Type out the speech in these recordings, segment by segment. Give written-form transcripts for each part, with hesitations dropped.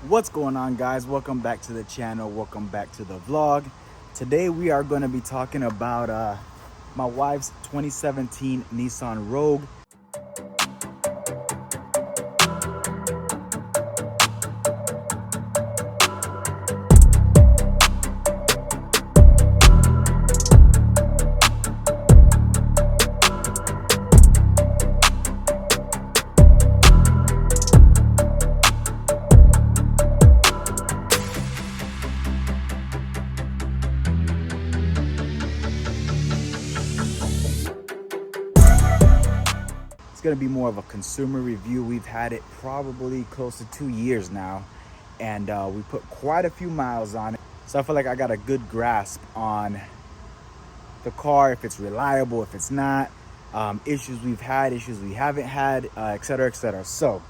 What's going on, guys? Welcome back to the channel. Welcome back to the vlog. Today we are going to be talking about my wife's 2017 Nissan Rogue. It's going to be more of a consumer review. We've had it probably close to 2 years now, and we put quite a few miles on it. So I feel like I got a good grasp on the car, if it's reliable, if it's not, issues we've had, issues we haven't had, etc., etc. So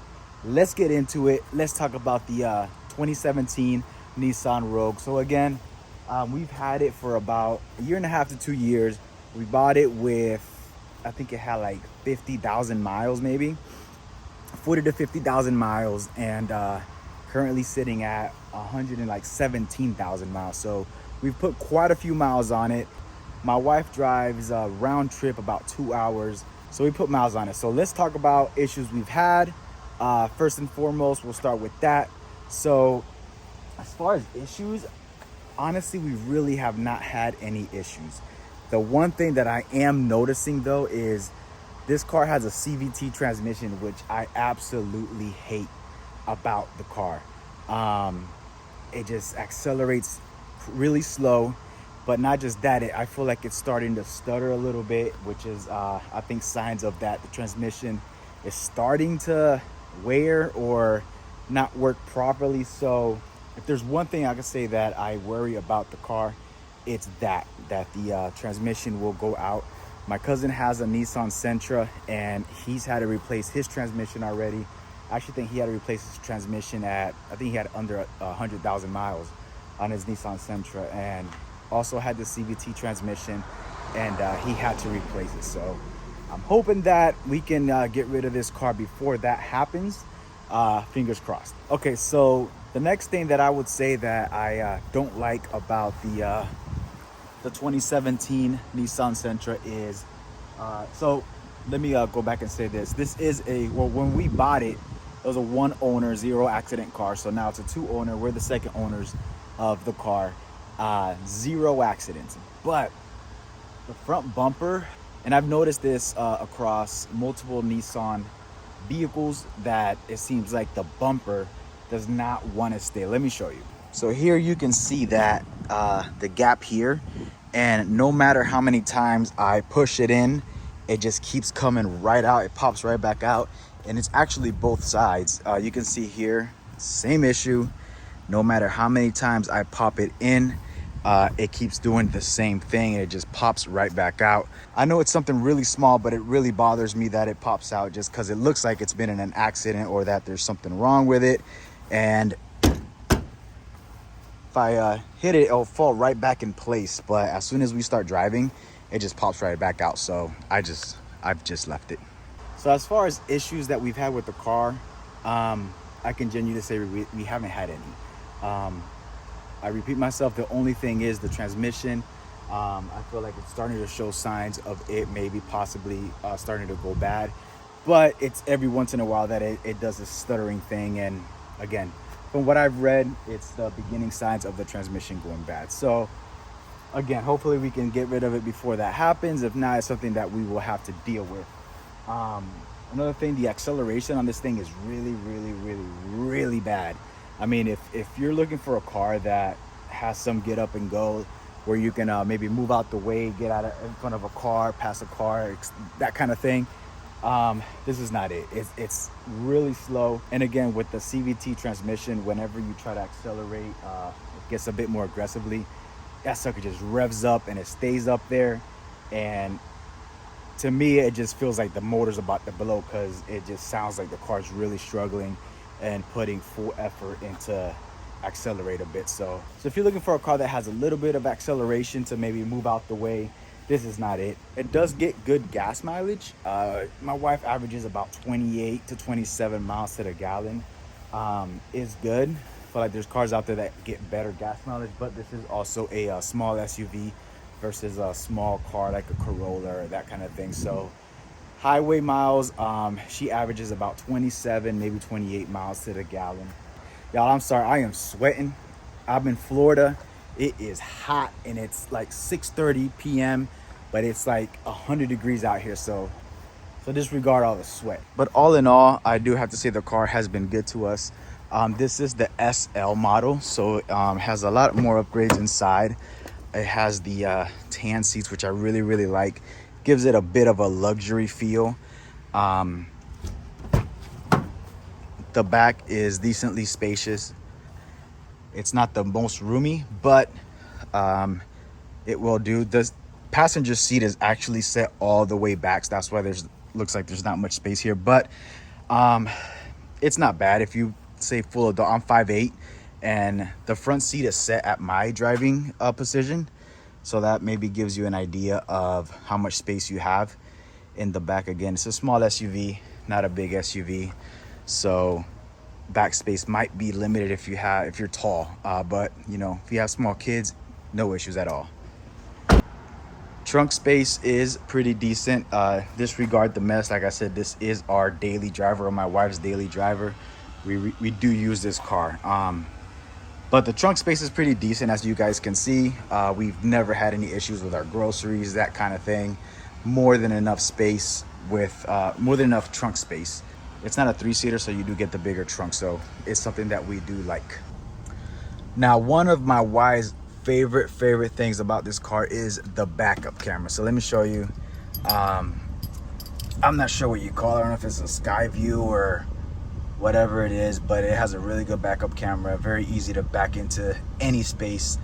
let's get into it. Let's talk about the 2017 Nissan Rogue. So again, we've had it for about a year and a half to 2 years. We bought it with, I think it had like 50,000 miles, maybe 40 to 50,000 miles, and currently sitting at 117,000 miles. So we've put quite a few miles on it. My wife drives a round trip about 2 hours, so we put miles on it. So let's talk about issues we've had. First and foremost, we'll start with that. So as far as issues, honestly, we really have not had any issues. The one thing that I am noticing though is this car has a CVT transmission, which I absolutely hate about the car. It just accelerates really slow, but not just that, I feel like it's starting to stutter a little bit, which is I think signs of that the transmission is starting to wear or not work properly. So if there's one thing I can say that I worry about the car, it's that the transmission will go out. My cousin has a Nissan Sentra, and he's had to replace his transmission already. I actually think he had to replace his transmission at, I think he had under 100,000 miles on his Nissan Sentra, and also had the CVT transmission, and he had to replace it. So I'm hoping that we can get rid of this car before that happens. Fingers crossed. Okay, so the next thing that I would say that I don't like about the 2017 Nissan Sentra is, so let me go back and say this. This is well, when we bought it, it was a one owner, zero accident car. So now it's a two owner. We're the second owners of the car. Zero accidents. But the front bumper, and I've noticed this across multiple Nissan vehicles, that it seems like the bumper does not want to stay. Let me show you. So here you can see that the gap here, and no matter how many times I push it in, it just keeps coming right out. It pops right back out, and it's actually both sides. You can see here, same issue. No matter how many times I pop it in, it keeps doing the same thing, and it just pops right back out. I know it's something really small, but it really bothers me that it pops out, just because it looks like it's been in an accident or that there's something wrong with it. And if I hit it, it'll fall right back in place. But as soon as we start driving, it just pops right back out. So I've just left it. So as far as issues that we've had with the car, I can genuinely say we haven't had any. I repeat myself, the only thing is the transmission. I feel like it's starting to show signs of it maybe possibly starting to go bad. But it's every once in a while that it does this stuttering thing. And again, from what I've read, it's the beginning signs of the transmission going bad. So again, hopefully we can get rid of it before that happens. If not, it's something that we will have to deal with. Another thing, the acceleration on this thing is really, really, really, really bad. I mean, if you're looking for a car that has some get up and go, where you can maybe move out the way, get out in front of a car, pass a car, that kind of thing, this is not it. It's really slow. And again, with the CVT transmission, whenever you try to accelerate, it gets a bit more aggressively. That sucker just revs up and it stays up there. And to me, it just feels like the motor's about to blow, because it just sounds like the car's really struggling and putting full effort into accelerate a bit. So if you're looking for a car that has a little bit of acceleration to maybe move out the way, this is not it. It does get good gas mileage. My wife averages about 28 to 27 miles to the gallon. Is good. feel like there's cars out there that get better gas mileage, but this is also a small SUV versus a small car like a Corolla or that kind of thing. So highway miles, she averages about 27, maybe 28 miles to the gallon. Y'all, I'm sorry, I am sweating. I'm in Florida. It is hot and it's like 6:30 p.m., but it's like 100 degrees out here. So disregard all the sweat. But all in all, I do have to say the car has been good to us. This is the SL model, so it has a lot more upgrades inside. It has the tan seats, which I really like. Gives it a bit of a luxury feel. The back is decently spacious. It's not the most roomy, but it will do. The passenger seat is actually set all the way back, so that's why looks like there's not much space here, but it's not bad. If you say full adult, I'm 5'8", and the front seat is set at my driving position, so that maybe gives you an idea of how much space you have in the back. Again, it's a small SUV, not a big SUV, so back space might be limited if you're tall, but you know, if you have small kids, no issues at all. Trunk space is pretty decent. Disregard the mess. Like I said, this is our daily driver, or my wife's daily driver. We do use this car, but the trunk space is pretty decent, as you guys can see. We've never had any issues with our groceries, that kind of thing. More than enough space with more than enough trunk space. It's not a 3-seater, so you do get the bigger trunk, so it's something that we do like. Now, one of my wife's favorite things about this car is the backup camera. So let me show you. I'm not sure what you call it. I don't know if it's a sky view or whatever it is, but it has a really good backup camera. Very easy to back into any space.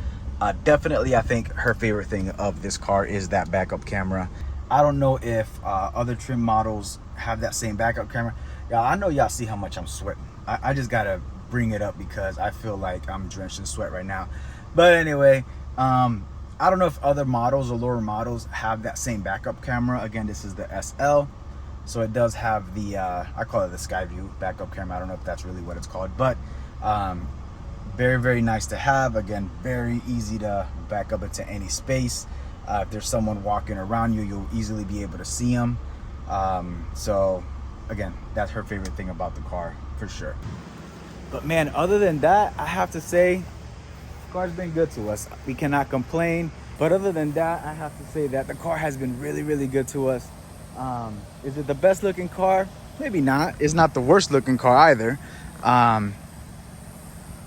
Definitely, I think her favorite thing of this car is that backup camera. I don't know if other trim models have that same backup camera. Y'all, I know y'all see how much I'm sweating. I just gotta bring it up because I feel like I'm drenched in sweat right now. But anyway, I don't know if other models or lower models have that same backup camera. Again, this is the SL, so it does have the I call it the sky view backup camera. I don't know if that's really what it's called, but very nice to have. Again, very easy to back up into any space. If there's someone walking around you, you'll easily be able to see them. So again, that's her favorite thing about the car for sure. But man, other than that, I have to say, the car's been good to us. We cannot complain. But other than that, I have to say that the car has been really good to us. Is it the best looking car? Maybe not. It's not the worst looking car either.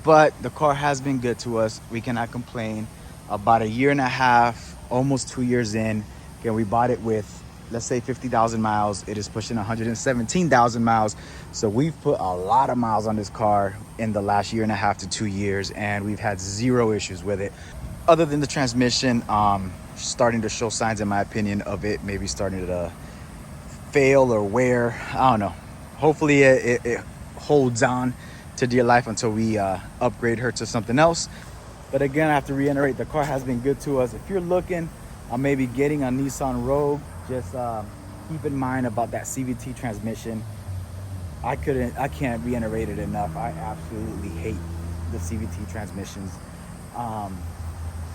But the car has been good to us. We cannot complain. About 1.5 years, almost 2 years in. Again, we bought it with, let's say, 50,000 miles. It is pushing 117,000 miles. So we've put a lot of miles on this car in the last 1.5 to 2 years, and we've had zero issues with it. Other than the transmission starting to show signs, in my opinion, of it maybe starting to fail or wear. I don't know. Hopefully it holds on to dear life until we upgrade her to something else. But again, I have to reiterate, the car has been good to us. If you're looking on maybe getting a Nissan Rogue, just keep in mind about that CVT transmission. I can't reiterate it enough. I absolutely hate the CVT transmissions. I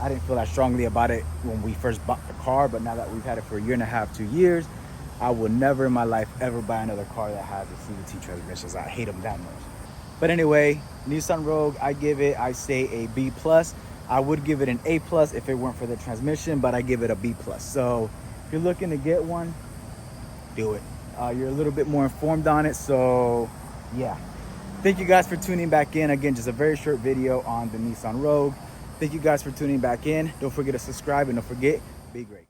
didn't feel that strongly about it when we first bought the car, but now that we've had it for 1.5 to 2 years, I will never in my life ever buy another car that has the CVT transmissions. I hate them that much. But anyway, Nissan Rogue, I say a B+. I would give it an A+ if it weren't for the transmission, but I give it a B+. So if you're looking to get one, do it. You're a little bit more informed on it, so yeah. Thank you guys for tuning back in. Again, just a very short video on the Nissan Rogue. Thank you guys for tuning back in. Don't forget to subscribe, and don't forget, be great.